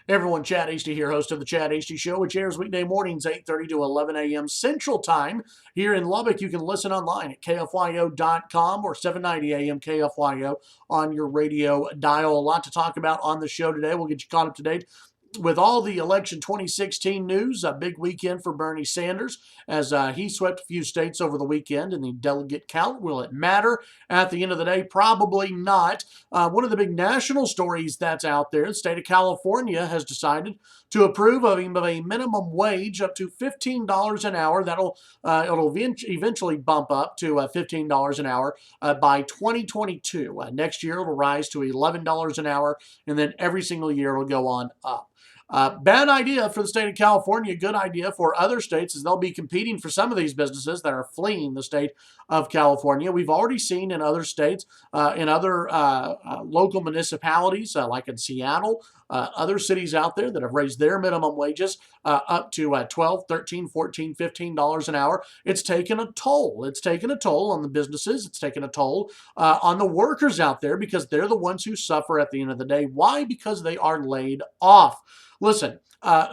Everyone, Chad Hasty here, host of the Chad Hasty Show, which airs weekday mornings 8:30 to 11 a.m. Central Time here in Lubbock. You can listen online at KFYO.com or 790 a.m. KFYO on your radio dial. A lot to talk about on the show today. We'll get you caught up to date with all the election 2016 news. A big weekend for Bernie Sanders as he swept a few states over the weekend in the delegate count. Will it matter at the end of the day? Probably not. One of the big national stories that's out there, the state of California has decided to approve of a minimum wage up to $15 an hour. It'll eventually bump up to $15 an hour by 2022. Next year it'll rise to $11 an hour, and then every single year it'll go on up. Bad idea for the state of California, good idea for other states, as they'll be competing for some of these businesses that are fleeing the state of California. We've already seen in other states, in other local municipalities, like in Seattle, other cities out there that have raised their minimum wages up to $12, $13, $14, $15 an hour. It's taken a toll. It's taken a toll on the businesses. It's taken a toll on the workers out there, because they're the ones who suffer at the end of the day. Why? Because they are laid off. Listen,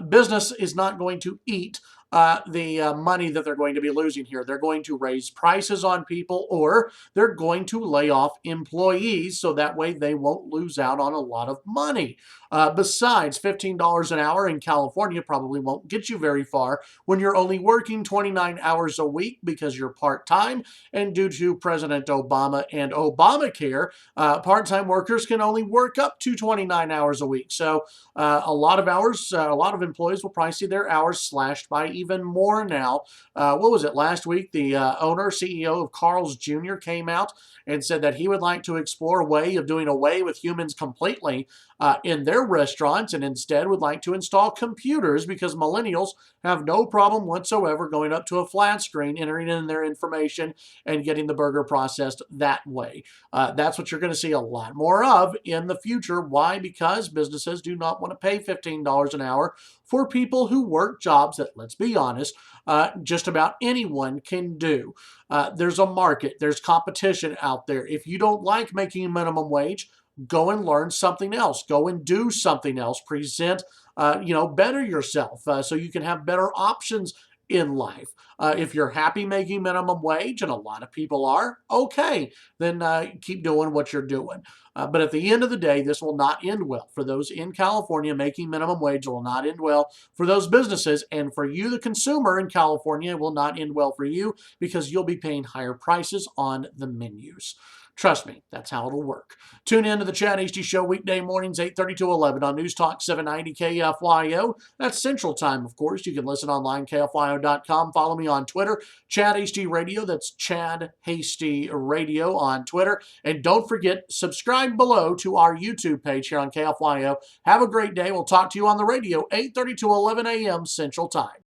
business is not going to eat the money that they're going to be losing here. They're going to raise prices on people, or they're going to lay off employees, so that way they won't lose out on a lot of money. Besides, $15 an hour in California probably won't get you very far when you're only working 29 hours a week because you're part-time, and due to President Obama and Obamacare, part-time workers can only work up to 29 hours a week. So a lot of hours, a lot of employees will probably see their hours slashed by even more now. What was it? Last week, the owner, CEO of Carl's Jr. came out and said that he would like to explore a way of doing away with humans completely in their restaurants, and instead would like to install computers, because millennials have no problem whatsoever going up to a flat screen, entering in their information, and getting the burger processed that way. That's what you're going to see a lot more of in the future. Why? Because businesses do not want to pay $15 an hour for people who work jobs that, let's be honest, just about anyone can do. There's a market. There's competition out there. If you don't like making minimum wage, go and learn something else. Go and do something else. Present, better yourself so you can have better options in life. If you're happy making minimum wage, and a lot of people are, okay, then keep doing what you're doing. But at the end of the day, this will not end well for those in California. Making minimum wage will not end well for those businesses, and for you, the consumer in California, it will not end well for you, because you'll be paying higher prices on the menus. Trust me, that's how it'll work. Tune in to the Chad Hasty Show weekday mornings, 8:30 to 11 on News Talk 790 KFYO. That's Central Time, of course. You can listen online, KFYO.com. Follow me on Twitter, Chad Hasty Radio. That's Chad Hasty Radio on Twitter. And don't forget, subscribe below to our YouTube page here on KFYO. Have a great day. We'll talk to you on the radio, 8:30 to 11 a.m. Central Time.